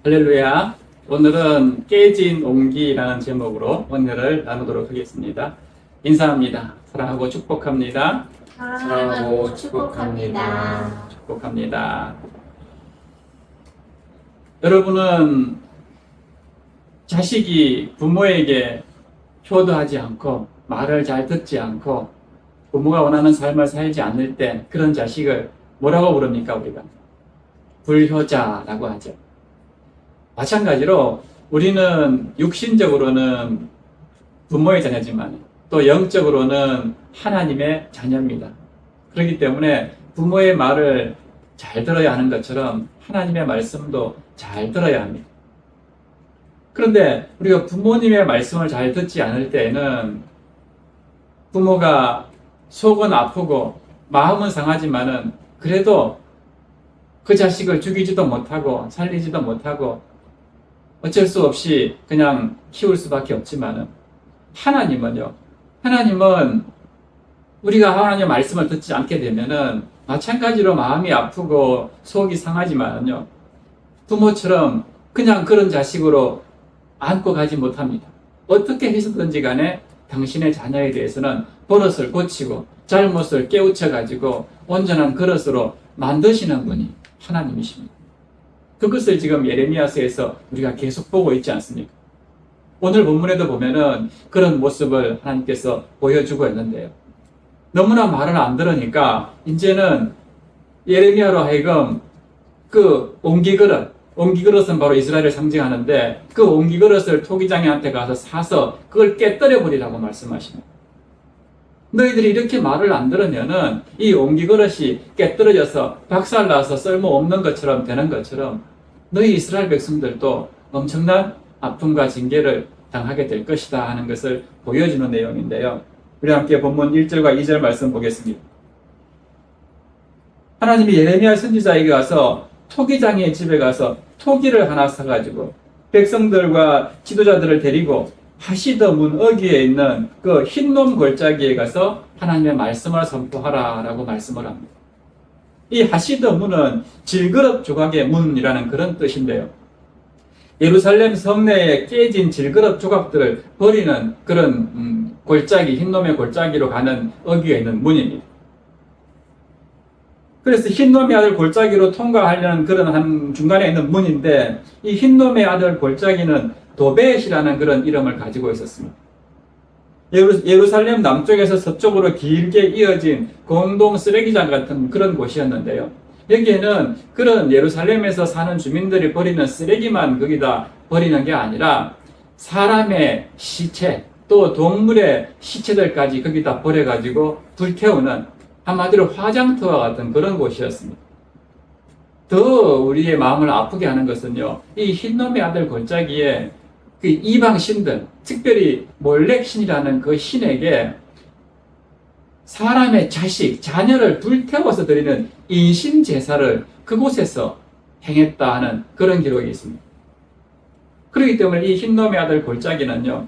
할렐루야. 오늘은 깨진 온기라는 제목으로 은혜를 나누도록 하겠습니다. 인사합니다. 사랑하고 축복합니다. 사랑하고 축복합니다. 축복합니다. 여러분은 자식이 부모에게 효도하지 않고 말을 잘 듣지 않고 부모가 원하는 삶을 살지 않을 때 그런 자식을 뭐라고 부릅니까? 우리가 불효자라고 하죠. 마찬가지로 우리는 육신적으로는 부모의 자녀지만 또 영적으로는 하나님의 자녀입니다. 그렇기 때문에 부모의 말을 잘 들어야 하는 것처럼 하나님의 말씀도 잘 들어야 합니다. 그런데 우리가 부모님의 말씀을 잘 듣지 않을 때에는 부모가 속은 아프고 마음은 상하지만은 그래도 그 자식을 죽이지도 못하고 살리지도 못하고 어쩔 수 없이 그냥 키울 수밖에 없지만은 하나님은요. 하나님은 우리가 하나님의 말씀을 듣지 않게 되면은 마찬가지로 마음이 아프고 속이 상하지만은요. 부모처럼 그냥 그런 자식으로 안고 가지 못합니다. 어떻게 해서든지 간에 당신의 자녀에 대해서는 버릇을 고치고 잘못을 깨우쳐 가지고 온전한 그릇으로 만드시는 분이 하나님이십니다. 그것을 지금 예레미야서에서 우리가 계속 보고 있지 않습니까? 오늘 본문에도 보면은 그런 모습을 하나님께서 보여주고 있는데요. 너무나 말을 안 들으니까 이제는 예레미야로 하여금 그 옹기그릇은 바로 이스라엘을 상징하는데 그 옹기그릇을 토기장이한테 가서 사서 그걸 깨뜨려 버리라고 말씀하십니다. 너희들이 이렇게 말을 안 들으면은 이 옹기그릇이 깨뜨려져서 박살나서 쓸모없는 것처럼 되는 것처럼 너희 이스라엘 백성들도 엄청난 아픔과 징계를 당하게 될 것이다 하는 것을 보여주는 내용인데요. 우리 함께 본문 1절과 2절 말씀 보겠습니다. 하나님이 예레미야 선지자에게 가서 토기장의 집에 가서 토기를 하나 사가지고 백성들과 지도자들을 데리고 하시더 문 어귀에 있는 그 흰놈 골짜기에 가서 하나님의 말씀을 선포하라 라고 말씀을 합니다. 이 하시더 문은 질그릇 조각의 문이라는 그런 뜻인데요. 예루살렘 성내에 깨진 질그릇 조각들을 버리는 그런 골짜기, 흰놈의 골짜기로 가는 어귀에 있는 문입니다. 그래서 흰놈의 아들 골짜기로 통과하려는 그런 한 중간에 있는 문인데 이 흰놈의 아들 골짜기는 도벳이라는 그런 이름을 가지고 있었습니다. 예루살렘 남쪽에서 서쪽으로 길게 이어진 공동 쓰레기장 같은 그런 곳이었는데요. 여기에는 그런 예루살렘에서 사는 주민들이 버리는 쓰레기만 거기다 버리는 게 아니라 사람의 시체 또 동물의 시체들까지 거기다 버려가지고 불태우는 한마디로 화장터와 같은 그런 곳이었습니다. 더 우리의 마음을 아프게 하는 것은요, 이 흰놈의 아들 골짜기에 그 이방 신들, 특별히 몰렉 신이라는 그 신에게 사람의 자식, 자녀를 불태워서 드리는 인신 제사를 그곳에서 행했다 하는 그런 기록이 있습니다. 그렇기 때문에 이 흰놈의 아들 골짜기는요,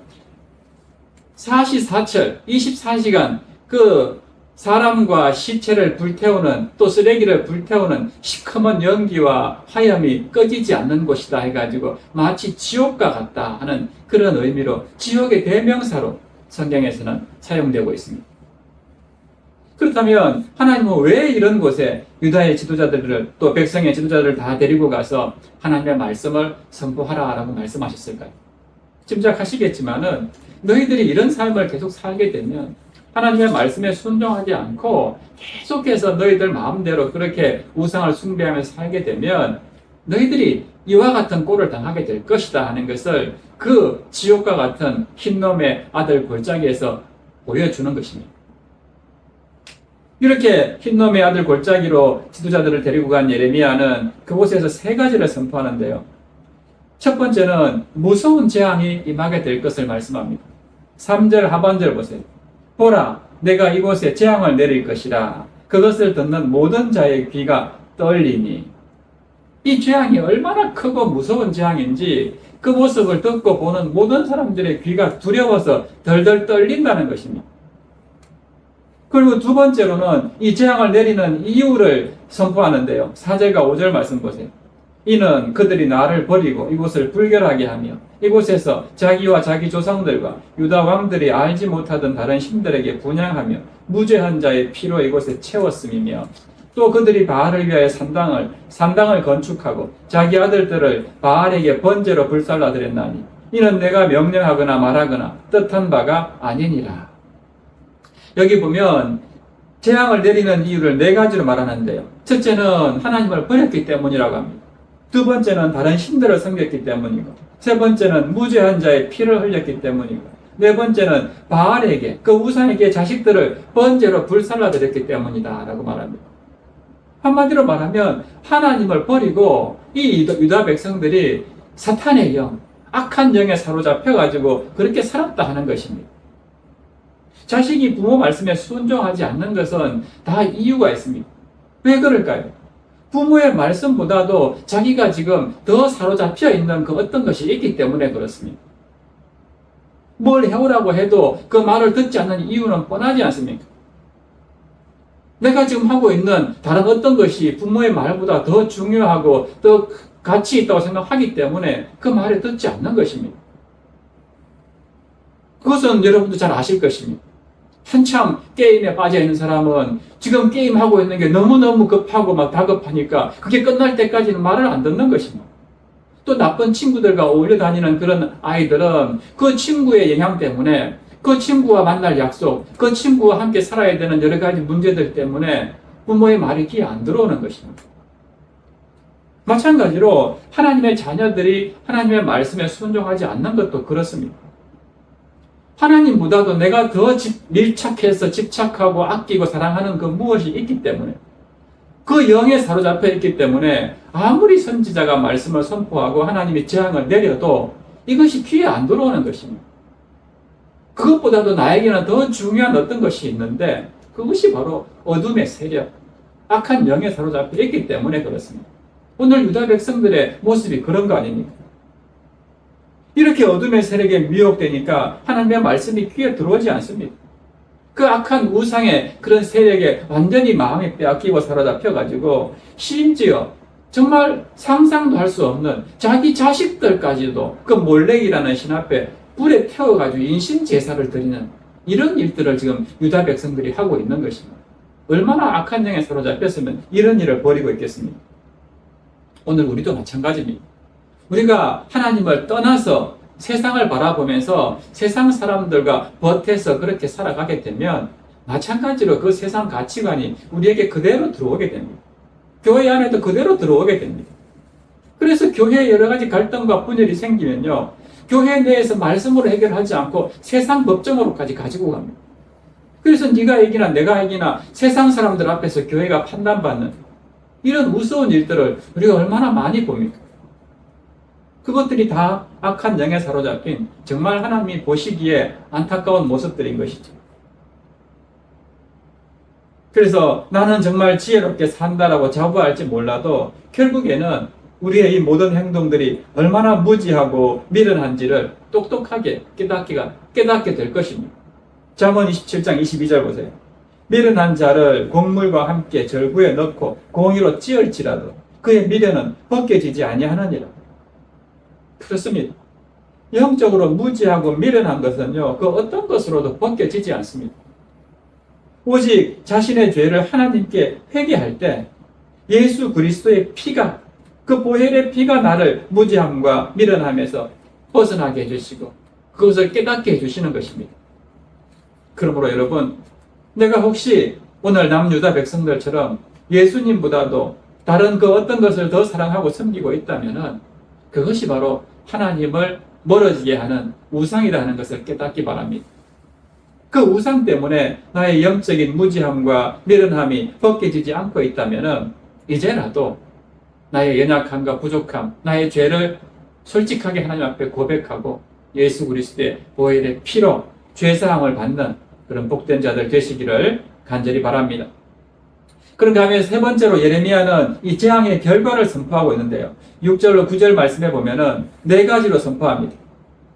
사시사철, 24시간 그 사람과 시체를 불태우는 또 쓰레기를 불태우는 시커먼 연기와 화염이 꺼지지 않는 곳이다 해가지고 마치 지옥과 같다 하는 그런 의미로 지옥의 대명사로 성경에서는 사용되고 있습니다. 그렇다면 하나님은 왜 이런 곳에 유다의 지도자들을 또 백성의 지도자들을 다 데리고 가서 하나님의 말씀을 선포하라라고 말씀하셨을까요? 짐작하시겠지만은 너희들이 이런 삶을 계속 살게 되면 하나님의 말씀에 순종하지 않고 계속해서 너희들 마음대로 그렇게 우상을 숭배하면서 살게 되면 너희들이 이와 같은 꼴을 당하게 될 것이다 하는 것을 그 지옥과 같은 흰놈의 아들 골짜기에서 보여주는 것입니다. 이렇게 흰놈의 아들 골짜기로 지도자들을 데리고 간 예레미야는 그곳에서 세 가지를 선포하는데요. 첫 번째는 무서운 재앙이 임하게 될 것을 말씀합니다. 3절 하반절 보세요. 보라, 내가 이곳에 재앙을 내릴 것이라. 그것을 듣는 모든 자의 귀가 떨리니. 이 재앙이 얼마나 크고 무서운 재앙인지 그 모습을 듣고 보는 모든 사람들의 귀가 두려워서 덜덜 떨린다는 것입니다. 그리고 두 번째로는 이 재앙을 내리는 이유를 선포하는데요. 4절과 5절 말씀 보세요. 이는 그들이 나를 버리고 이곳을 불결하게 하며 이곳에서 자기와 자기 조상들과 유다 왕들이 알지 못하던 다른 신들에게 분향하며 무죄한 자의 피로 이곳에 채웠음이며 또 그들이 바알을 위하여 산당을 건축하고 자기 아들들을 바알에게 번제로 불살라 드렸나니 이는 내가 명령하거나 말하거나 뜻한 바가 아니니라. 여기 보면 재앙을 내리는 이유를 네 가지로 말하는데요. 첫째는 하나님을 버렸기 때문이라고 합니다. 두 번째는 다른 신들을 섬겼기 때문이고, 세 번째는 무죄한 자의 피를 흘렸기 때문이고, 네 번째는 바알에게, 그 우상에게 자식들을 번제로 불살라 드렸기 때문이다 라고 말합니다. 한마디로 말하면 하나님을 버리고 이 유다 백성들이 사탄의 영, 악한 영에 사로잡혀가지고 그렇게 살았다 하는 것입니다. 자식이 부모 말씀에 순종하지 않는 것은 다 이유가 있습니다. 왜 그럴까요? 부모의 말씀보다도 자기가 지금 더 사로잡혀 있는 그 어떤 것이 있기 때문에 그렇습니다. 뭘 해오라고 해도 그 말을 듣지 않는 이유는 뻔하지 않습니까? 내가 지금 하고 있는 다른 어떤 것이 부모의 말보다 더 중요하고 더 가치 있다고 생각하기 때문에 그 말을 듣지 않는 것입니다. 그것은 여러분도 잘 아실 것입니다. 한참 게임에 빠져 있는 사람은 지금 게임하고 있는 게 너무너무 급하고 막 다급하니까 그게 끝날 때까지는 말을 안 듣는 것입니다. 또 나쁜 친구들과 어울려 다니는 그런 아이들은 그 친구의 영향 때문에 그 친구와 만날 약속, 그 친구와 함께 살아야 되는 여러 가지 문제들 때문에 부모의 말이 귀에 안 들어오는 것입니다. 마찬가지로 하나님의 자녀들이 하나님의 말씀에 순종하지 않는 것도 그렇습니다. 하나님보다도 내가 더 밀착해서 집착하고 아끼고 사랑하는 그 무엇이 있기 때문에, 그 영에 사로잡혀 있기 때문에 아무리 선지자가 말씀을 선포하고 하나님이 재앙을 내려도 이것이 귀에 안 들어오는 것입니다. 그것보다도 나에게는 더 중요한 어떤 것이 있는데 그것이 바로 어둠의 세력, 악한 영에 사로잡혀 있기 때문에 그렇습니다. 오늘 유다 백성들의 모습이 그런 거 아닙니까? 이렇게 어둠의 세력에 미혹되니까 하나님의 말씀이 귀에 들어오지 않습니다. 그 악한 우상의 그런 세력에 완전히 마음이 빼앗기고 사로잡혀가지고 심지어 정말 상상도 할 수 없는 자기 자식들까지도 그 몰렉이라는 신 앞에 불에 태워가지고 인신 제사를 드리는 이런 일들을 지금 유다 백성들이 하고 있는 것입니다. 얼마나 악한 영에 사로잡혔으면 이런 일을 벌이고 있겠습니까? 오늘 우리도 마찬가지입니다. 우리가 하나님을 떠나서 세상을 바라보면서 세상 사람들과 버텨서 그렇게 살아가게 되면 마찬가지로 그 세상 가치관이 우리에게 그대로 들어오게 됩니다. 교회 안에도 그대로 들어오게 됩니다. 그래서 교회에 여러 가지 갈등과 분열이 생기면요, 교회 내에서 말씀으로 해결하지 않고 세상 법정으로까지 가지고 갑니다. 그래서 네가 이기나 내가 이기나 세상 사람들 앞에서 교회가 판단받는 이런 무서운 일들을 우리가 얼마나 많이 봅니까? 그것들이 다 악한 영에 사로잡힌 정말 하나님이 보시기에 안타까운 모습들인 것이죠. 그래서 나는 정말 지혜롭게 산다라고 자부할지 몰라도 결국에는 우리의 이 모든 행동들이 얼마나 무지하고 미련한지를 똑똑하게 깨닫게 될 것입니다. 잠언 27장 22절 보세요. 미련한 자를 곡물과 함께 절구에 넣고 공의로 찌을지라도 그의 미련은 벗겨지지 아니하느니라. 그렇습니다. 영적으로 무지하고 미련한 것은요, 그 어떤 것으로도 벗겨지지 않습니다. 오직 자신의 죄를 하나님께 회개할 때 예수 그리스도의 피가, 그 보혈의 피가 나를 무지함과 미련함에서 벗어나게 해주시고 그것을 깨닫게 해주시는 것입니다. 그러므로 여러분, 내가 혹시 오늘 남유다 백성들처럼 예수님보다도 다른 그 어떤 것을 더 사랑하고 섬기고 있다면 그것이 바로 하나님을 멀어지게 하는 우상이다 하는 것을 깨닫기 바랍니다. 그 우상 때문에 나의 영적인 무지함과 미련함이 벗겨지지 않고 있다면 이제라도 나의 연약함과 부족함, 나의 죄를 솔직하게 하나님 앞에 고백하고 예수 그리스도의 보혈의 피로 죄사함을 받는 그런 복된 자들 되시기를 간절히 바랍니다. 그런가 하면 세 번째로 예레미야는 이 재앙의 결과를 선포하고 있는데요. 6절로 9절 말씀해 보면은 네 가지로 선포합니다.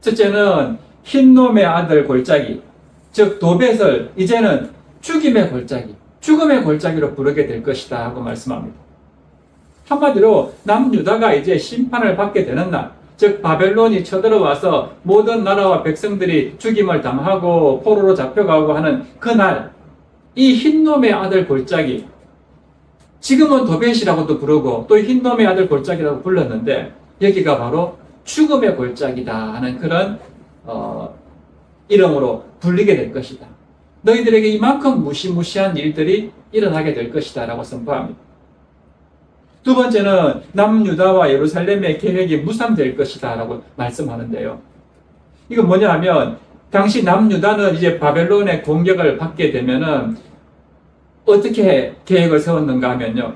첫째는 흰놈의 아들 골짜기, 즉 도벳을 이제는 죽음의 골짜기로 부르게 될 것이다 하고 말씀합니다. 한마디로 남유다가 이제 심판을 받게 되는 날, 즉 바벨론이 쳐들어와서 모든 나라와 백성들이 죽임을 당하고 포로로 잡혀가고 하는 그날, 이 흰놈의 아들 골짜기, 지금은 도벳이라고도 부르고 또 흰놈의 아들 골짜기라고 불렀는데 여기가 바로 죽음의 골짜기다 하는 그런 이름으로 불리게 될 것이다. 너희들에게 이만큼 무시무시한 일들이 일어나게 될 것이다 라고 선포합니다. 두 번째는 남유다와 예루살렘의 계획이 무산될 것이다 라고 말씀하는데요. 이건 뭐냐 하면 당시 남유다는 이제 바벨론의 공격을 받게 되면은 어떻게 계획을 세웠는가 하면요.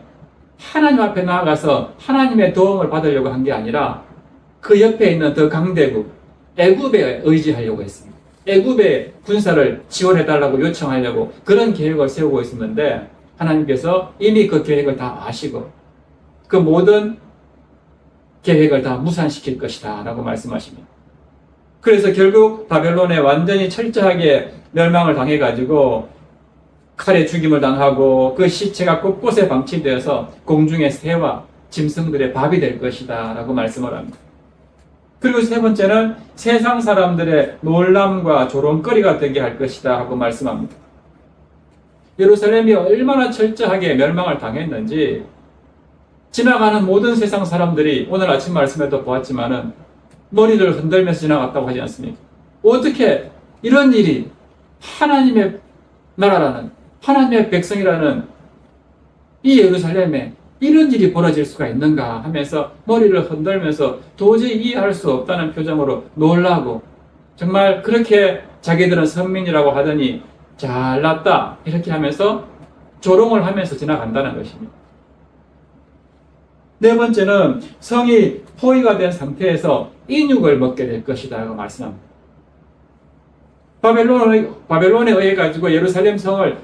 하나님 앞에 나아가서 하나님의 도움을 받으려고 한 게 아니라 그 옆에 있는 더 강대국 애굽에 의지하려고 했습니다. 애굽의 군사를 지원해달라고 요청하려고 그런 계획을 세우고 있었는데 하나님께서 이미 그 계획을 다 아시고 그 모든 계획을 다 무산시킬 것이다 라고 말씀하십니다. 그래서 결국 바벨론에 완전히 철저하게 멸망을 당해가지고 칼에 죽임을 당하고 그 시체가 곳곳에 방치되어서 공중의 새와 짐승들의 밥이 될 것이다 라고 말씀을 합니다. 그리고 세 번째는 세상 사람들의 놀람과 조롱거리가 되게 할 것이다 하고 말씀합니다. 예루살렘이 얼마나 철저하게 멸망을 당했는지 지나가는 모든 세상 사람들이 오늘 아침 말씀에도 보았지만은 머리를 흔들면서 지나갔다고 하지 않습니까? 어떻게 이런 일이 하나님의 나라라는 하나님의 백성이라는 이 예루살렘에 이런 일이 벌어질 수가 있는가 하면서 머리를 흔들면서 도저히 이해할 수 없다는 표정으로 놀라고 정말 그렇게 자기들은 선민이라고 하더니 잘났다 이렇게 하면서 조롱을 하면서 지나간다는 것입니다. 네 번째는 성이 포위가 된 상태에서 인육을 먹게 될 것이다 라고 말씀합니다. 바벨론에 의해 가지고 예루살렘 성을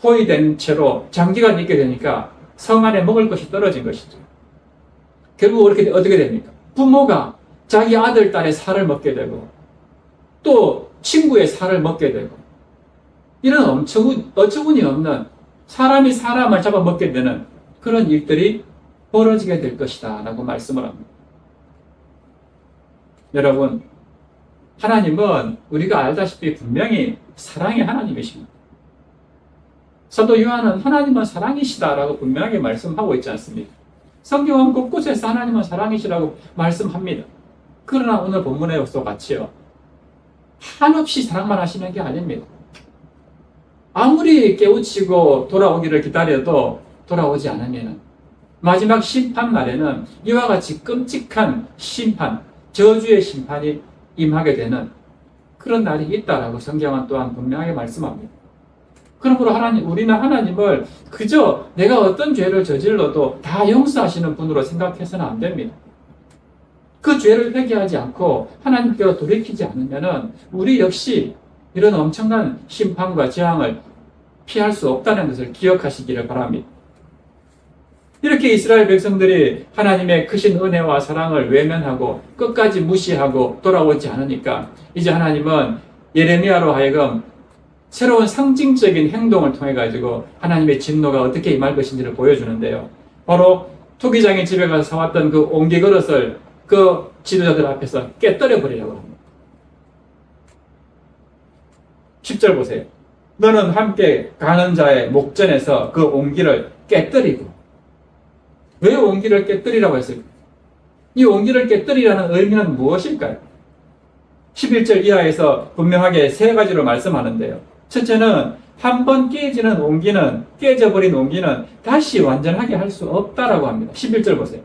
포위된 채로 장기간 있게 되니까 성 안에 먹을 것이 떨어진 것이죠. 결국 어떻게 됩니까? 부모가 자기 아들, 딸의 살을 먹게 되고 또 친구의 살을 먹게 되고 이런 어처구니 없는 사람이 사람을 잡아먹게 되는 그런 일들이 벌어지게 될 것이다 라고 말씀을 합니다. 여러분, 하나님은 우리가 알다시피 분명히 사랑의 하나님이십니다. 사도 요한은 하나님은 사랑이시다라고 분명하게 말씀하고 있지 않습니까? 성경은 곳곳에서 하나님은 사랑이시라고 말씀합니다. 그러나 오늘 본문의 것과 같이요. 한없이 사랑만 하시는 게 아닙니다. 아무리 깨우치고 돌아오기를 기다려도 돌아오지 않으면 마지막 심판 날에는 이와 같이 끔찍한 심판, 저주의 심판이 임하게 되는 그런 날이 있다라고 성경은 또한 분명하게 말씀합니다. 그러므로 우리는 하나님을 그저 내가 어떤 죄를 저질러도 다 용서하시는 분으로 생각해서는 안 됩니다. 그 죄를 회개하지 않고 하나님께로 돌이키지 않으면 우리 역시 이런 엄청난 심판과 재앙을 피할 수 없다는 것을 기억하시기를 바랍니다. 이렇게 이스라엘 백성들이 하나님의 크신 은혜와 사랑을 외면하고 끝까지 무시하고 돌아오지 않으니까 이제 하나님은 예레미야로 하여금 새로운 상징적인 행동을 통해 가지고 하나님의 진노가 어떻게 임할 것인지를 보여주는데요. 바로 토기장의 집에 가서 사왔던 그 옹기 그릇을 그 지도자들 앞에서 깨뜨려 버리려고 합니다. 10절 보세요. 너는 함께 가는 자의 목전에서 그 옹기를 깨뜨리고. 왜 옹기를 깨뜨리라고 했을까? 이 옹기를 깨뜨리라는 의미는 무엇일까요? 11절 이하에서 분명하게 세 가지로 말씀하는데요. 첫째는 한 번 깨져버린 옹기는 다시 완전하게 할 수 없다라고 합니다. 11절 보세요.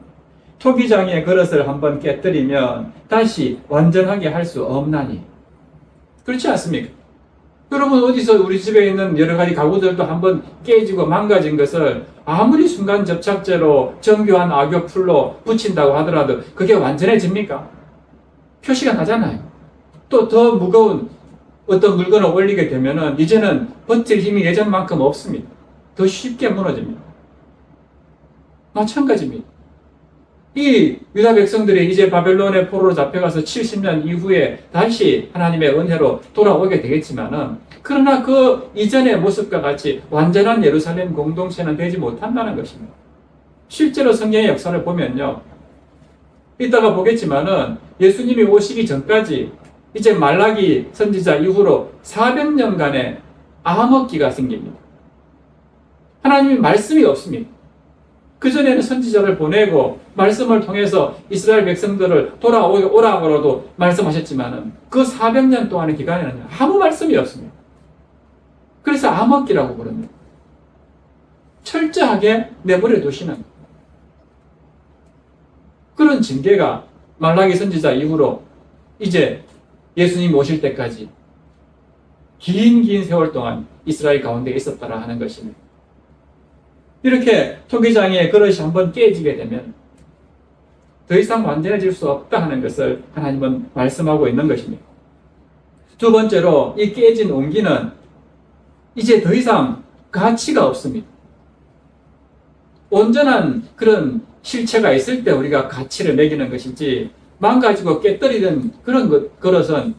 토기장의 그릇을 한 번 깨뜨리면 다시 완전하게 할 수 없나니. 그렇지 않습니까? 여러분 어디서 우리 집에 있는 여러 가지 가구들도 한번 깨지고 망가진 것을 아무리 순간 접착제로 정교한 악교 풀로 붙인다고 하더라도 그게 완전해집니까? 표시가 나잖아요. 또 더 무거운 어떤 물건을 올리게 되면은 이제는 버틸 힘이 예전만큼 없습니다. 더 쉽게 무너집니다. 마찬가지입니다. 이 유다 백성들이 이제 바벨론의 포로로 잡혀가서 70년 이후에 다시 하나님의 은혜로 돌아오게 되겠지만은 그러나 그 이전의 모습과 같이 완전한 예루살렘 공동체는 되지 못한다는 것입니다. 실제로 성경의 역사를 보면요. 이따가 보겠지만은 예수님이 오시기 전까지 이제 말라기 선지자 이후로 400년간의 암흑기가 생깁니다. 하나님이 말씀이 없습니다. 그전에는 선지자를 보내고 말씀을 통해서 이스라엘 백성들을 돌아오라고도 말씀하셨지만은 그 400년 동안의 기간에는 아무 말씀이 없습니다. 그래서 암흑기라고 부릅니다. 철저하게 내버려 두시는 그런 징계가 말라기 선지자 이후로 이제 예수님이 오실 때까지 긴 세월 동안 이스라엘 가운데 있었다라 하는 것입니다. 이렇게 토기장의 그릇이 한번 깨지게 되면 더 이상 완전해질 수 없다 하는 것을 하나님은 말씀하고 있는 것입니다. 두 번째로 이 깨진 온기는 이제 더 이상 가치가 없습니다. 온전한 그런 실체가 있을 때 우리가 가치를 매기는 것이지 망가지고 깨뜨리는 그런 그릇은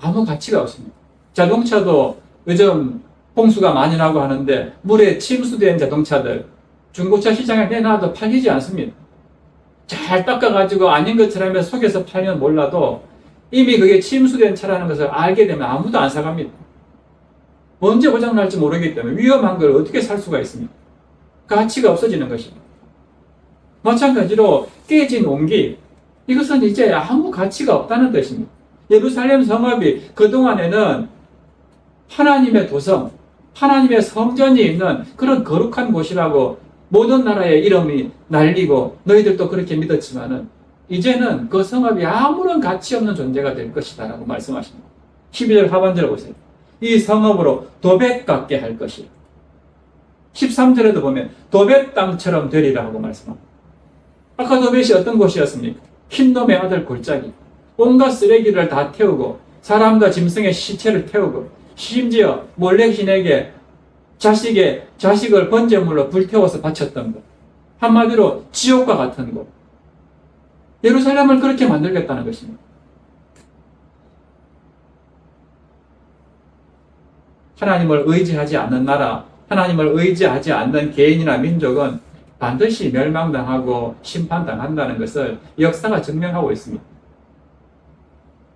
아무 가치가 없습니다. 자동차도 요즘 홍수가 많이 나고 하는데 물에 침수된 자동차들 중고차 시장에 내놔도 팔리지 않습니다. 잘 닦아가지고 아닌 것처럼 속에서 팔면 몰라도 이미 그게 침수된 차라는 것을 알게 되면 아무도 안 사갑니다. 언제 고장날지 모르기 때문에 위험한 걸 어떻게 살 수가 있습니까? 가치가 없어지는 것입니다. 마찬가지로 깨진 온기, 이것은 이제 아무 가치가 없다는 뜻입니다. 예루살렘 성읍이 그동안에는 하나님의 도성, 하나님의 성전이 있는 그런 거룩한 곳이라고 모든 나라의 이름이 날리고 너희들도 그렇게 믿었지만은 이제는 그 성읍이 아무런 가치 없는 존재가 될 것이다 라고 말씀하십니다. 12절 하반절을 보세요. 이 성읍으로 도벳 같게 할 것이요. 13절에도 보면 도벳 땅처럼 되리라 하고 말씀합니다. 아까 도벳이 어떤 곳이었습니까? 흰놈의 아들 골짜기, 온갖 쓰레기를 다 태우고 사람과 짐승의 시체를 태우고 심지어 몰렉신에게 자식을 번제물로 불태워서 바쳤던 것, 한마디로 지옥과 같은 곳, 예루살렘을 그렇게 만들겠다는 것입니다. 하나님을 의지하지 않는 나라, 하나님을 의지하지 않는 개인이나 민족은 반드시 멸망당하고 심판당한다는 것을 역사가 증명하고 있습니다.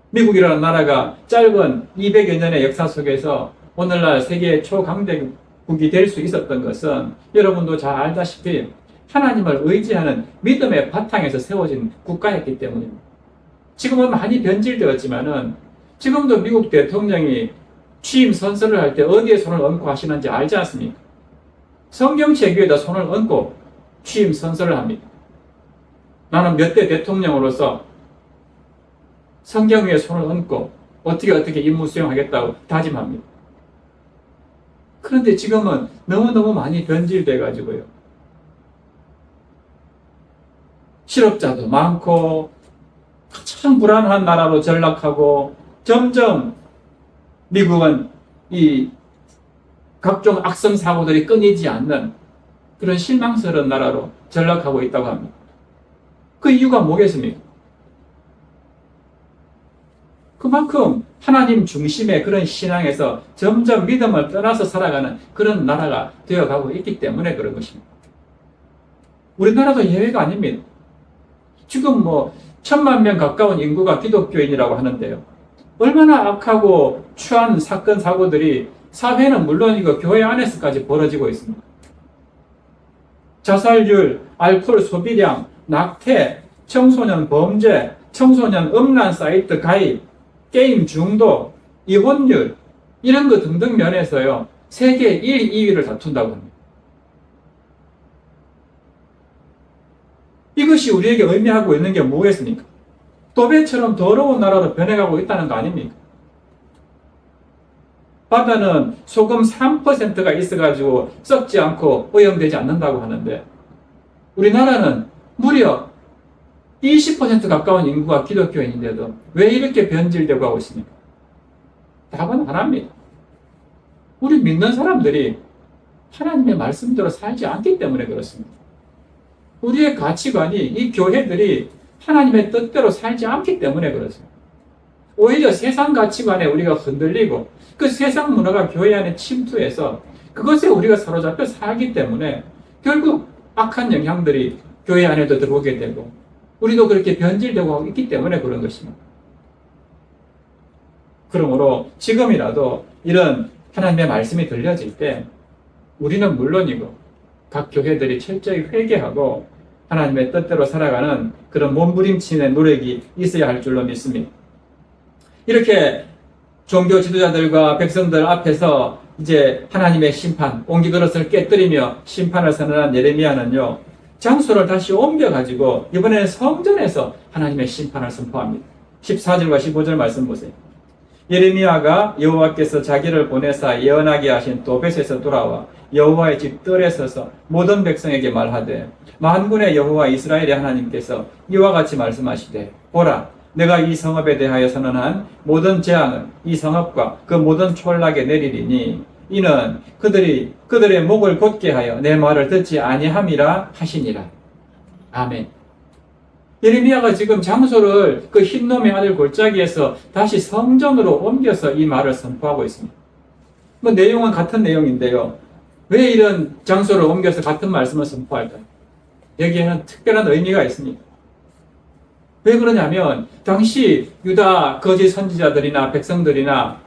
미국이라는 나라가 짧은 200여 년의 역사 속에서 오늘날 세계 초강대국이 될 수 있었던 것은 여러분도 잘 알다시피 하나님을 의지하는 믿음의 바탕에서 세워진 국가였기 때문입니다. 지금은 많이 변질되었지만은 지금도 미국 대통령이 취임 선서를 할 때 어디에 손을 얹고 하시는지 알지 않습니까? 성경책 위에다 손을 얹고 취임 선서를 합니다. 나는 몇 대 대통령으로서 성경 위에 손을 얹고 어떻게 임무 수행하겠다고 다짐합니다. 그런데 지금은 너무너무 많이 변질돼 가지고요. 실업자도 많고 가장 불안한 나라로 전락하고 점점 미국은 이 각종 악성 사고들이 끊이지 않는 그런 실망스러운 나라로 전락하고 있다고 합니다. 그 이유가 뭐겠습니까? 그만큼 하나님 중심의 그런 신앙에서 점점 믿음을 떠나서 살아가는 그런 나라가 되어가고 있기 때문에 그런 것입니다. 우리나라도 예외가 아닙니다. 지금 1,000만 명 가까운 인구가 기독교인이라고 하는데요. 얼마나 악하고 추한 사건, 사고들이 사회는 물론이고 교회 안에서까지 벌어지고 있습니다. 자살률, 알코올 소비량, 낙태, 청소년 범죄, 청소년 음란 사이트 가입, 게임 중독, 이혼율, 이런 것 등등 면에서요, 세계 1, 2위를 다툰다고 합니다. 이것이 우리에게 의미하고 있는 게 뭐겠습니까? 도배처럼 더러운 나라로 변해가고 있다는 거 아닙니까? 바다는 소금 3%가 있어가지고 썩지 않고 오염되지 않는다고 하는데 우리나라는 무려 20% 가까운 인구가 기독교인인데도 왜 이렇게 변질되고 하고 있습니까? 답은 하나입니다. 우리 믿는 사람들이 하나님의 말씀대로 살지 않기 때문에 그렇습니다. 우리의 가치관이 이 교회들이 하나님의 뜻대로 살지 않기 때문에 그렇습니다. 오히려 세상 가치관에 우리가 흔들리고 그 세상 문화가 교회 안에 침투해서 그것에 우리가 사로잡혀 살기 때문에 결국 악한 영향들이 교회 안에도 들어오게 되고 우리도 그렇게 변질되고 하고 있기 때문에 그런 것입니다. 그러므로 지금이라도 이런 하나님의 말씀이 들려질 때 우리는 물론이고 각 교회들이 철저히 회개하고 하나님의 뜻대로 살아가는 그런 몸부림치는 노력이 있어야 할 줄로 믿습니다. 이렇게 종교 지도자들과 백성들 앞에서 이제 하나님의 심판, 옹기그릇을 깨뜨리며 심판을 선언한 예레미야는요, 장소를 다시 옮겨가지고 이번에는 성전에서 하나님의 심판을 선포합니다. 14절과 15절 말씀 보세요. 예레미야가 여호와께서 자기를 보내사 예언하게 하신 도벳에서 돌아와 여호와의 집 뜰에 서서 모든 백성에게 말하되 만군의 여호와 이스라엘의 하나님께서 이와 같이 말씀하시되 보라 내가 이 성읍에 대하여 선언한 모든 재앙은 이 성읍과 그 모든 촌락에 내리리니 이는 그들의 목을 곧게 하여 내 말을 듣지 아니함이라 하시니라. 아멘. 예레미야가 지금 장소를 그 흰놈의 아들 골짜기에서 다시 성전으로 옮겨서 이 말을 선포하고 있습니다. 뭐 내용은 같은 내용인데요. 왜 이런 장소를 옮겨서 같은 말씀을 선포할까요? 여기에는 특별한 의미가 있습니다. 왜 그러냐면 당시 유다 거짓 선지자들이나 백성들이나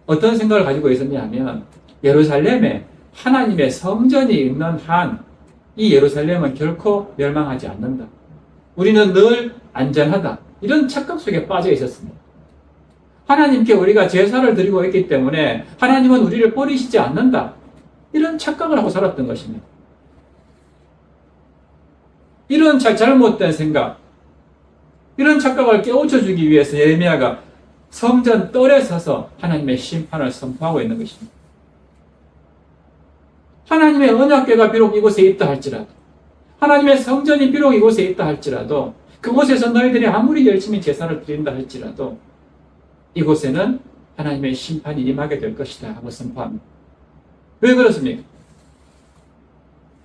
어떤 생각을 가지고 있었냐면 예루살렘에 하나님의 성전이 있는 한 이 예루살렘은 결코 멸망하지 않는다. 우리는 늘 안전하다. 이런 착각 속에 빠져 있었습니다. 하나님께 우리가 제사를 드리고 있기 때문에 하나님은 우리를 버리시지 않는다. 이런 착각을 하고 살았던 것입니다. 이런 잘못된 생각, 이런 착각을 깨우쳐주기 위해서 예레미야가 성전 뜰에 서서 하나님의 심판을 선포하고 있는 것입니다. 하나님의 언약궤가 비록 이곳에 있다 할지라도, 하나님의 성전이 비록 이곳에 있다 할지라도, 그곳에서 너희들이 아무리 열심히 제사를 드린다 할지라도 이곳에는 하나님의 심판이 임하게 될 것이다 하고 선포합니다. 왜 그렇습니까?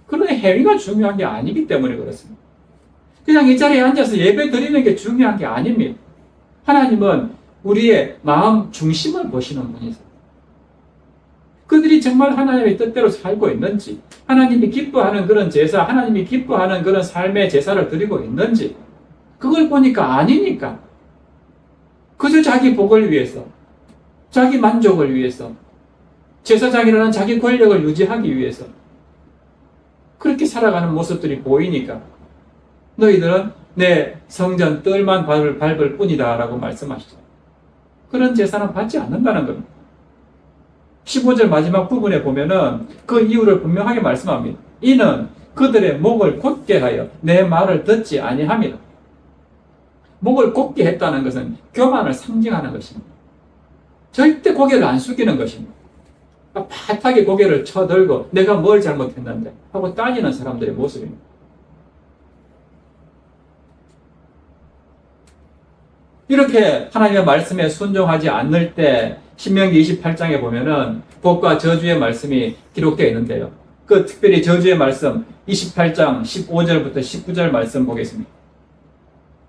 그런 행위가 중요한 게 아니기 때문에 그렇습니다. 그냥 이 자리에 앉아서 예배 드리는 게 중요한 게 아닙니다. 하나님은 우리의 마음 중심을 보시는 분이세요. 그들이 정말 하나님의 뜻대로 살고 있는지, 하나님이 기뻐하는 그런 제사, 하나님이 기뻐하는 그런 삶의 제사를 드리고 있는지, 그걸 보니까 아니니까. 그저 자기 복을 위해서, 자기 만족을 위해서, 제사장이라는 자기 권력을 유지하기 위해서 그렇게 살아가는 모습들이 보이니까 너희들은 내 성전 뜰만 밟을 뿐이다 라고 말씀하시죠. 그런 제사는 받지 않는다는 겁니다. 15절 마지막 부분에 보면은 그 이유를 분명하게 말씀합니다. 이는 그들의 목을 곧게 하여 내 말을 듣지 아니함이라. 목을 곧게 했다는 것은 교만을 상징하는 것입니다. 절대 고개를 안 숙이는 것입니다. 빳하게 고개를 쳐들고 내가 뭘 잘못했는데 하고 따지는 사람들의 모습입니다. 이렇게 하나님의 말씀에 순종하지 않을 때 신명기 28장에 보면은 복과 저주의 말씀이 기록되어 있는데요. 그 특별히 저주의 말씀 28장 15절부터 19절 말씀 보겠습니다.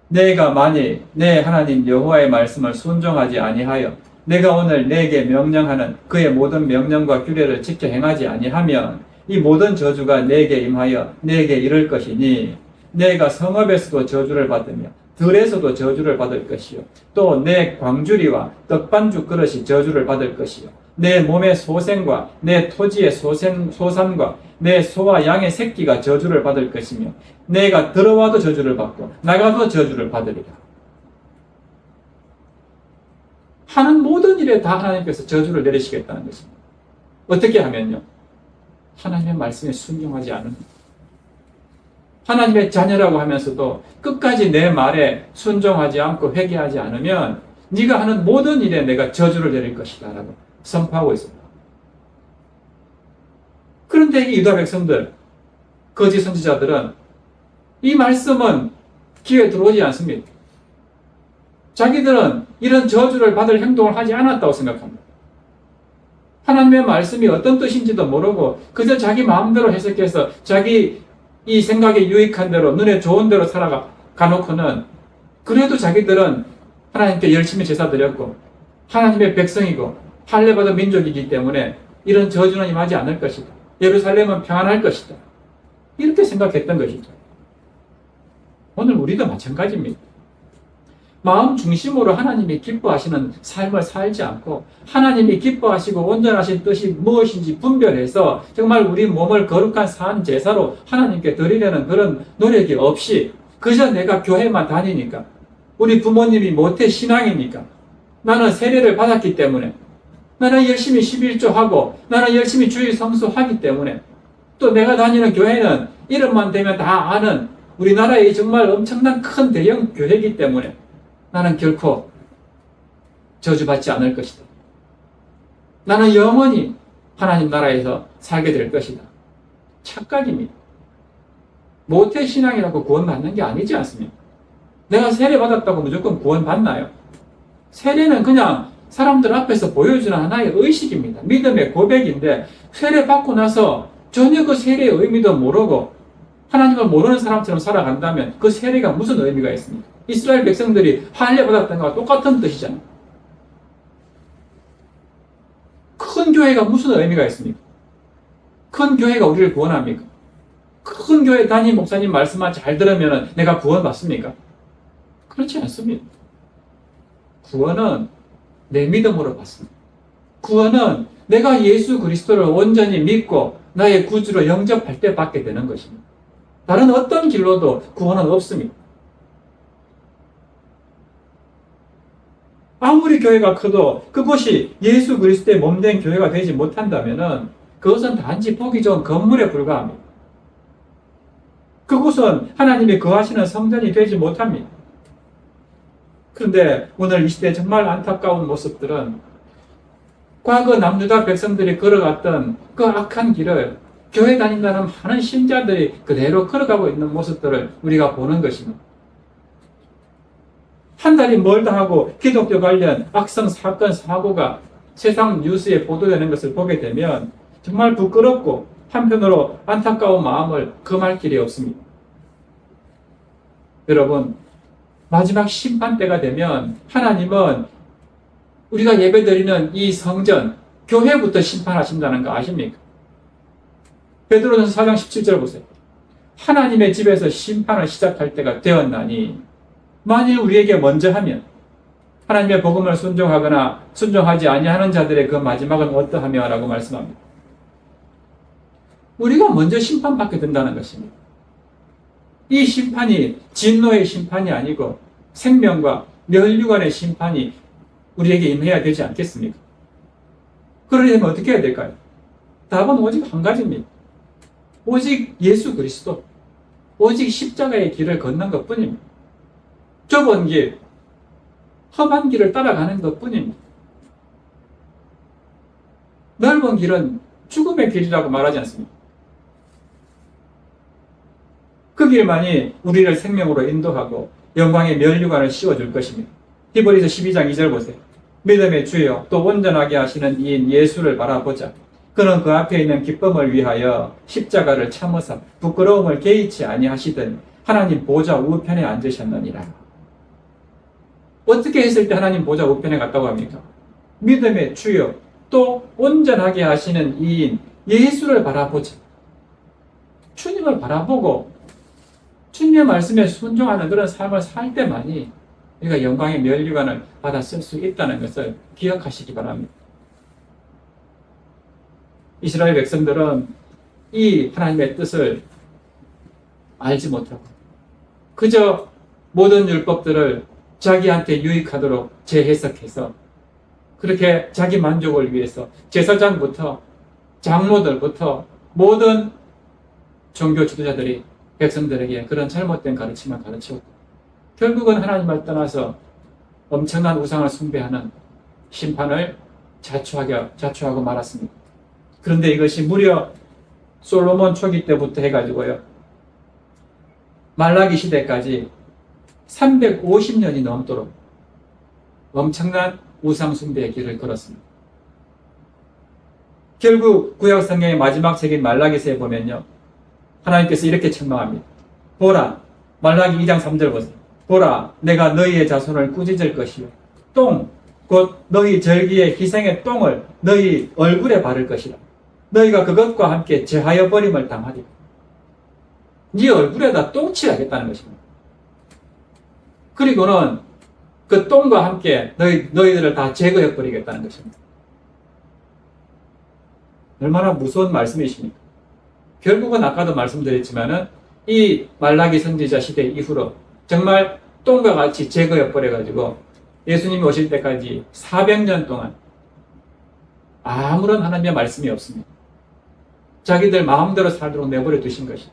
내가 만일 내 하나님 여호와의 말씀을 순종하지 아니하여 내가 오늘 내게 명령하는 그의 모든 명령과 규례를 지켜 행하지 아니하면 이 모든 저주가 내게 임하여 내게 이를 것이니 내가 성읍에서도 저주를 받으며 들에서도 저주를 받을 것이요 또 내 광주리와 떡반죽 그릇이 저주를 받을 것이요 내 몸의 소생과 내 토지의 소산과 내 소와 양의 새끼가 저주를 받을 것이며 내가 들어와도 저주를 받고 나가도 저주를 받으리라. 하는 모든 일에 다 하나님께서 저주를 내리시겠다는 것입니다. 어떻게 하면요? 하나님의 말씀에 순종하지 않은 하나님의 자녀라고 하면서도 끝까지 내 말에 순종하지 않고 회개하지 않으면 네가 하는 모든 일에 내가 저주를 내릴 것이다 라고 선포하고 있습니다. 그런데 이 유다 백성들, 거짓 선지자들은 이 말씀은 귀에 들어오지 않습니다. 자기들은 이런 저주를 받을 행동을 하지 않았다고 생각합니다. 하나님의 말씀이 어떤 뜻인지도 모르고 그저 자기 마음대로 해석해서 자기 이 생각에 유익한 대로 눈에 좋은 대로 살아가놓고는 그래도 자기들은 하나님께 열심히 제사 드렸고 하나님의 백성이고 할례받은 민족이기 때문에 이런 저주는 임하지 않을 것이다. 예루살렘은 평안할 것이다. 이렇게 생각했던 것이죠. 오늘 우리도 마찬가지입니다. 마음 중심으로 하나님이 기뻐하시는 삶을 살지 않고 하나님이 기뻐하시고 온전하신 뜻이 무엇인지 분별해서 정말 우리 몸을 거룩한 산 제사로 하나님께 드리려는 그런 노력이 없이 그저 내가 교회만 다니니까 우리 부모님이 모태 신앙이니까 나는 세례를 받았기 때문에 나는 열심히 11조하고 나는 열심히 주일 성수하기 때문에 또 내가 다니는 교회는 이름만 되면 다 아는 우리나라의 정말 엄청난 큰 대형 교회이기 때문에 나는 결코 저주받지 않을 것이다. 나는 영원히 하나님 나라에서 살게 될 것이다. 착각입니다. 모태신앙이라고 구원받는 게 아니지 않습니까? 내가 세례받았다고 무조건 구원받나요? 세례는 그냥 사람들 앞에서 보여주는 하나의 의식입니다. 믿음의 고백인데 세례받고 나서 전혀 그 세례의 의미도 모르고 하나님을 모르는 사람처럼 살아간다면 그 세례가 무슨 의미가 있습니까? 이스라엘 백성들이 할례 받았던 것과 똑같은 뜻이잖아요. 큰 교회가 무슨 의미가 있습니까? 큰 교회가 우리를 구원합니까? 큰 교회 담임 목사님 말씀만 잘 들으면 내가 구원받습니까? 그렇지 않습니다. 구원은 내 믿음으로 받습니다. 구원은 내가 예수 그리스도를 온전히 믿고 나의 구주로 영접할 때 받게 되는 것입니다. 다른 어떤 길로도 구원은 없습니다. 아무리 교회가 커도 그것이 예수 그리스도의 몸된 교회가 되지 못한다면 그것은 단지 보기 좋은 건물에 불과합니다. 그곳은 하나님이 거하시는 성전이 되지 못합니다. 그런데 오늘 이 시대에 정말 안타까운 모습들은 과거 남유다 백성들이 걸어갔던 그 악한 길을 교회 다닌다는 많은 신자들이 그대로 걸어가고 있는 모습들을 우리가 보는 것입니다. 한 달이 멀다 하고 기독교 관련 악성 사건, 사고가 세상 뉴스에 보도되는 것을 보게 되면 정말 부끄럽고 한편으로 안타까운 마음을 금할 길이 없습니다. 여러분, 마지막 심판 때가 되면 하나님은 우리가 예배드리는 이 성전, 교회부터 심판하신다는 거 아십니까? 베드로전서 4장 17절 보세요. 하나님의 집에서 심판을 시작할 때가 되었나니 만일 우리에게 먼저 하면 하나님의 복음을 순종하거나 순종하지 아니하는 자들의 그 마지막은 어떠하며 라고 말씀합니다. 우리가 먼저 심판받게 된다는 것입니다. 이 심판이 진노의 심판이 아니고 생명과 멸류관의 심판이 우리에게 임해야 되지 않겠습니까? 그러려면 어떻게 해야 될까요? 답은 오직 한 가지입니다. 오직 예수 그리스도, 오직 십자가의 길을 걷는 것뿐입니다. 좁은 길, 험한 길을 따라가는 것뿐입니다. 넓은 길은 죽음의 길이라고 말하지 않습니까? 그 길만이 우리를 생명으로 인도하고 영광의 면류관을 씌워줄 것입니다. 히브리서 12장 2절 보세요. 믿음의 주여 또 온전하게 하시는 이인 예수를 바라보자. 그는 그 앞에 있는 기쁨을 위하여 십자가를 참으사 부끄러움을 개의치 아니하시더니 하나님 보좌 우편에 앉으셨느니라. 어떻게 했을 때 하나님 보좌 우편에 갔다고 합니까? 믿음의 주여 또 온전하게 하시는 이인 예수를 바라보자. 주님을 바라보고 주님의 말씀에 순종하는 그런 삶을 살 때만이 우리가 영광의 면류관을 받아 쓸 수 있다는 것을 기억하시기 바랍니다. 이스라엘 백성들은 이 하나님의 뜻을 알지 못하고 그저 모든 율법들을 자기한테 유익하도록 재해석해서 그렇게 자기 만족을 위해서 제사장부터 장로들부터 모든 종교 지도자들이 백성들에게 그런 잘못된 가르침을 가르치고 결국은 하나님을 떠나서 엄청난 우상을 숭배하는 심판을 자초하고 말았습니다. 그런데 이것이 무려 솔로몬 초기 때부터 해가지고요. 말라기 시대까지 350년이 넘도록 엄청난 우상 숭배의 길을 걸었습니다. 결국 구약 성경의 마지막 책인 말라기서에 보면요. 하나님께서 이렇게 책망합니다. 보라, 말라기 2장 3절 보세요. 보라, 내가 너희의 자손을 꾸짖을 것이요. 똥, 곧 너희 절기의 희생의 똥을 너희 얼굴에 바를 것이라. 너희가 그것과 함께 제하여 버림을 당하리라. 네 얼굴에다 똥칠하겠다는 것입니다. 그리고는 그 똥과 함께 너희들을 다 제거해 버리겠다는 것입니다. 얼마나 무서운 말씀이십니까? 결국은 아까도 말씀드렸지만은 이 말라기 선지자 시대 이후로 정말 똥과 같이 제거해 버려가지고 예수님이 오실 때까지 400년 동안 아무런 하나님의 말씀이 없습니다. 자기들 마음대로 살도록 내버려 두신 것이죠.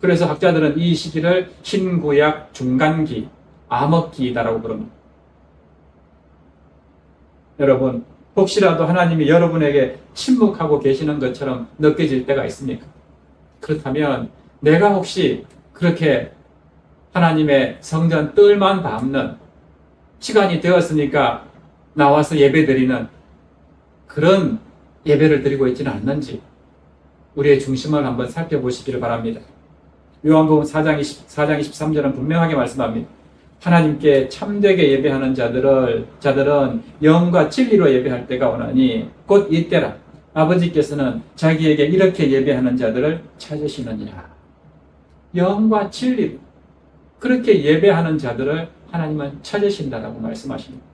그래서 학자들은 이 시기를 신구약 중간기, 암흑기다라고 부릅니다. 여러분, 혹시라도 하나님이 여러분에게 침묵하고 계시는 것처럼 느껴질 때가 있습니까? 그렇다면 내가 혹시 그렇게 하나님의 성전 뜰만 밟는 시간이 되었으니까 나와서 예배드리는 그런 예배를 드리고 있지는 않는지 우리의 중심을 한번 살펴보시기를 바랍니다. 요한복음 4장 23절은 분명하게 말씀합니다. 하나님께 참되게 예배하는 자들은 영과 진리로 예배할 때가 오나니 곧 이때라. 아버지께서는 자기에게 이렇게 예배하는 자들을 찾으시느니라. 영과 진리로 그렇게 예배하는 자들을 하나님은 찾으신다라고 말씀하십니다.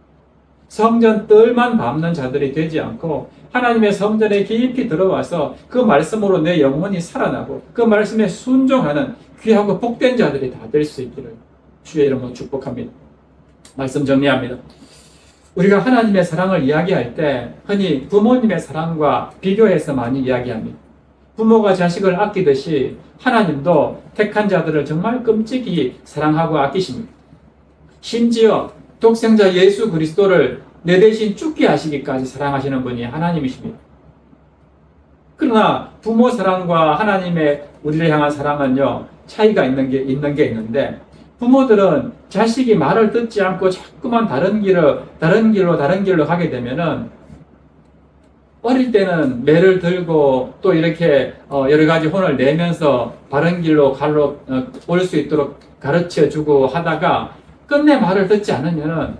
성전 뜰만 밟는 자들이 되지 않고 하나님의 성전에 깊이 들어와서 그 말씀으로 내 영혼이 살아나고 그 말씀에 순종하는 귀하고 복된 자들이 다 될 수 있기를 주의 이름으로 축복합니다. 말씀 정리합니다. 우리가 하나님의 사랑을 이야기할 때 흔히 부모님의 사랑과 비교해서 많이 이야기합니다. 부모가 자식을 아끼듯이 하나님도 택한 자들을 정말 끔찍이 사랑하고 아끼십니다. 심지어 독생자 예수 그리스도를 내 대신 죽게 하시기까지 사랑하시는 분이 하나님이십니다. 그러나 부모 사랑과 하나님의 우리를 향한 사랑은요, 차이가 있는 게 있는데, 부모들은 자식이 말을 듣지 않고 자꾸만 다른 길로 가게 되면은, 어릴 때는 매를 들고 또 이렇게 여러 가지 혼을 내면서 바른 길로 올 수 있도록 가르쳐 주고 하다가 끝내 말을 듣지 않으면은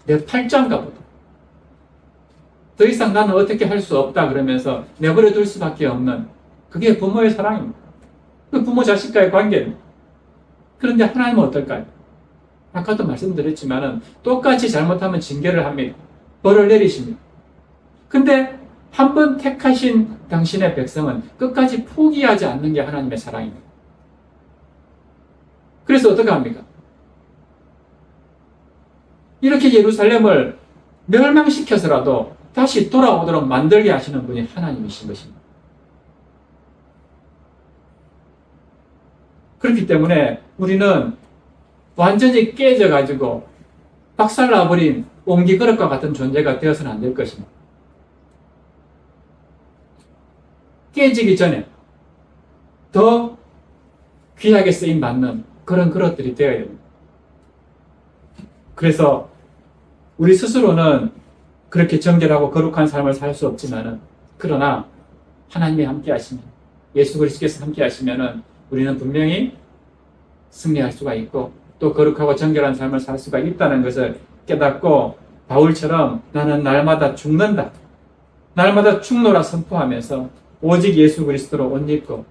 내 팔짱가 보다. 더 이상 나는 어떻게 할 수 없다 그러면서 내버려 둘 수밖에 없는 그게 부모의 사랑입니다. 그 부모 자식과의 관계입니다. 그런데 하나님은 어떨까요? 아까도 말씀드렸지만은 똑같이 잘못하면 징계를 합니다. 벌을 내리십니다. 근데 한 번 택하신 당신의 백성은 끝까지 포기하지 않는 게 하나님의 사랑입니다. 그래서 어떻게 합니까? 이렇게 예루살렘을 멸망시켜서라도 다시 돌아오도록 만들게 하시는 분이 하나님이신 것입니다. 그렇기 때문에 우리는 완전히 깨져가지고 박살나버린 옹기그릇과 같은 존재가 되어서는 안 될 것입니다. 깨지기 전에 더 귀하게 쓰임받는 그런 그릇들이 되어야 됩니다. 그래서 우리 스스로는 그렇게 정결하고 거룩한 삶을 살 수 없지만은, 그러나 하나님이 함께 하시면, 예수 그리스도께서 함께 하시면은 우리는 분명히 승리할 수가 있고 또 거룩하고 정결한 삶을 살 수가 있다는 것을 깨닫고 바울처럼 나는 날마다 죽는다, 날마다 죽노라 선포하면서 오직 예수 그리스도로 옷 입고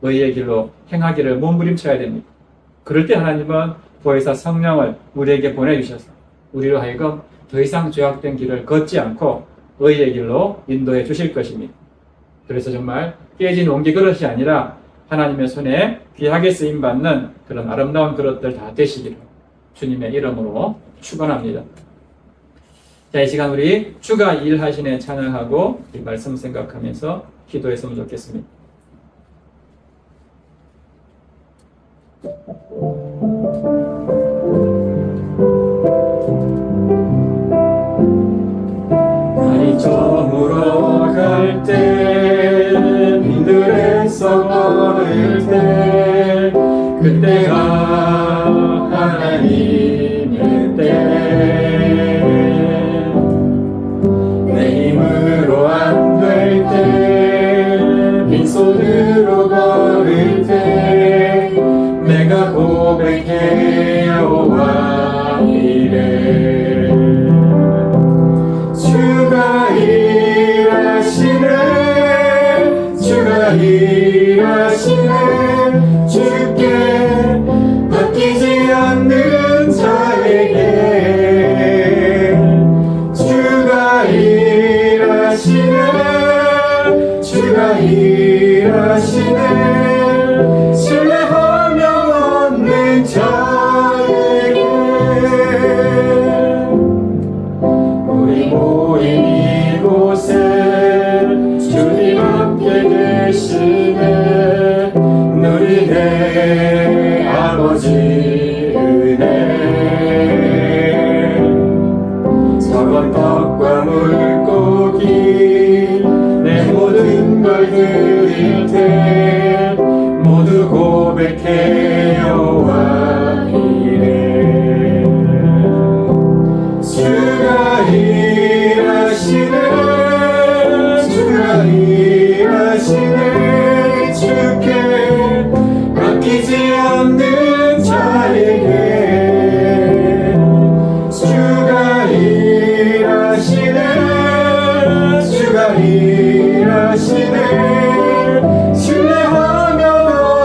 너희의 길로 행하기를 몸부림쳐야 됩니다. 그럴 때 하나님은 보혜사 성령을 우리에게 보내주셔서 우리로 하여금 더 이상 죄악된 길을 걷지 않고 의의 길로 인도해 주실 것입니다. 그래서 정말 깨진 옹기 그릇이 아니라 하나님의 손에 귀하게 쓰임받는 그런 아름다운 그릇들 다 되시기를 주님의 이름으로 축원합니다. 자, 이 시간 우리 주가 일하시네 찬양하고 이 말씀 생각하면서 기도했으면 좋겠습니다. 날이 저물어 갈 때, 빈들에서 걸을 때, 그때가 하나님의 때, 내 힘으로 안 될 때, 빈손으로 걸을 때, 내가 고백해 여호와 이래. 주가 일하시네, 주가 일하시네 주께 바뀌지 않는 자에게 주가 일하시네 주가 일하시네 신뢰하며 얻는 자에게 우리 모인 이곳에 주님 함께 계시네 누리네 아버지 은혜 적은 떡과 물고기 내 모든 걸 드릴 테 모두 고백해 여호와 이래 주가 일하시네 주가 일하시네 주께 바뀌지 않는 자에게 주가 일하시네 주가 일하시네 신뢰하며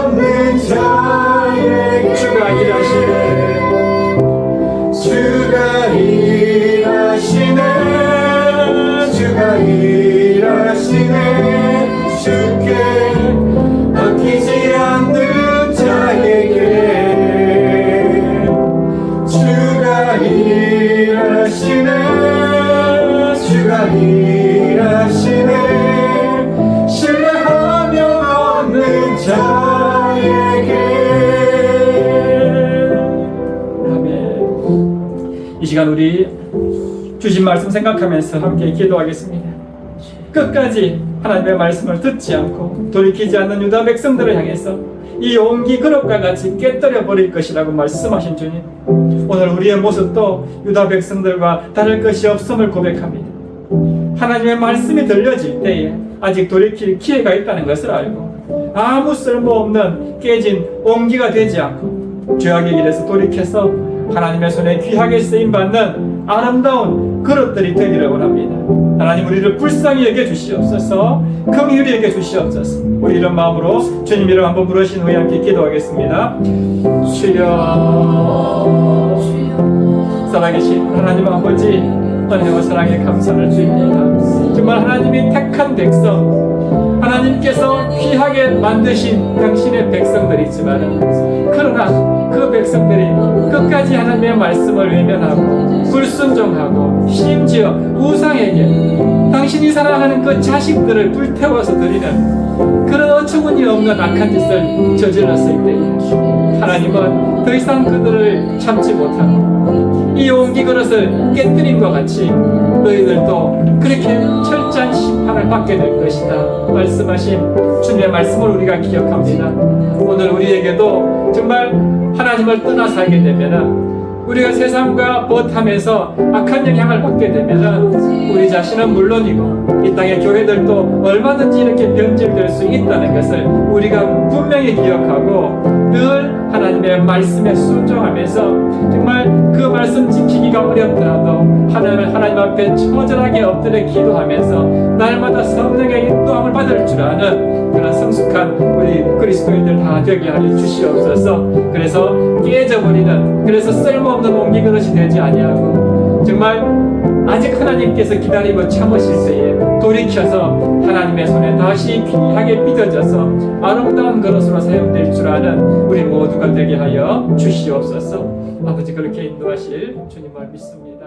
얻는 자에게 주가 일하시네 주가 일하시네 주가 일하시네 주께 바뀌지 않는 자에게 주가 일하시네 주가 일하시네 신뢰하며 얻는 자에게 아멘. 이 시간 우리 주신 말씀 생각하면서 함께 기도하겠습니다. 끝까지 하나님의 말씀을 듣지 않고 돌이키지 않는 유다 백성들을 향해서 이 온기 그릇과 같이 깨뜨려 버릴 것이라고 말씀하신 주님, 오늘 우리의 모습도 유다 백성들과 다를 것이 없음을 고백합니다. 하나님의 말씀이 들려질 때에 아직 돌이킬 기회가 있다는 것을 알고 아무 쓸모없는 깨진 온기가 되지 않고 죄악의 길에서 돌이켜서 하나님의 손에 귀하게 쓰임받는 아름다운 그릇들이 되기를 원합니다. 하나님, 우리를 불쌍히 여겨주시옵소서. 긍휼히 여겨주시옵소서. 우리 이런 마음으로 주님 이름 한번 부르신 후에 함께 기도하겠습니다. 주여, 살아계신 하나님 아버지, 은혜와 사랑에 감사를 드립니다. 정말 하나님이 택한 백성, 하나님께서 귀하게 만드신 당신의 백성들이지만, 그러나 그 백성들이 끝까지 하나님의 말씀을 외면하고 불순종하고 심지어 우상에게 당신이 사랑하는 그 자식들을 불태워서 드리는 그런 어처구니 없는 악한 짓을 저질렀을 때 하나님은 더 이상 그들을 참지 못하고 이 온기 그릇을 깨뜨린 것 같이 너희들도 그렇게 철저한 심판을 받게 될 것이다 말씀하신 주님의 말씀을 우리가 기억합니다. 오늘 우리에게도 정말 하나님을 떠나 살게 되면, 우리가 세상과 벗하면서 악한 영향을 받게 되면 우리 자신은 물론이고 이 땅의 교회들도 얼마든지 이렇게 변질될 수 있다는 것을 우리가 분명히 기억하고 늘 하나님의 말씀에 순종하면서 정말 그 말씀 지키기가 어렵더라도 하나님 앞에 처절하게 엎드려 기도하면서 날마다 성령의 인도함을 받을 줄 아는 그런 성숙한 우리 그리스도인들 다 되게 하여 주시옵소서. 그래서 깨져버리는, 그래서 쓸모없는 온기 그릇이 되지 아니하고 정말 아직 하나님께서 기다리고 참으실 때에 돌이켜서 하나님의 손에 다시 귀하게 빚어져서 아름다운 그릇으로 사용될 줄 아는 우리 모두가 되게 하여 주시옵소서. 아버지, 그렇게 인도하실 주님을 믿습니다.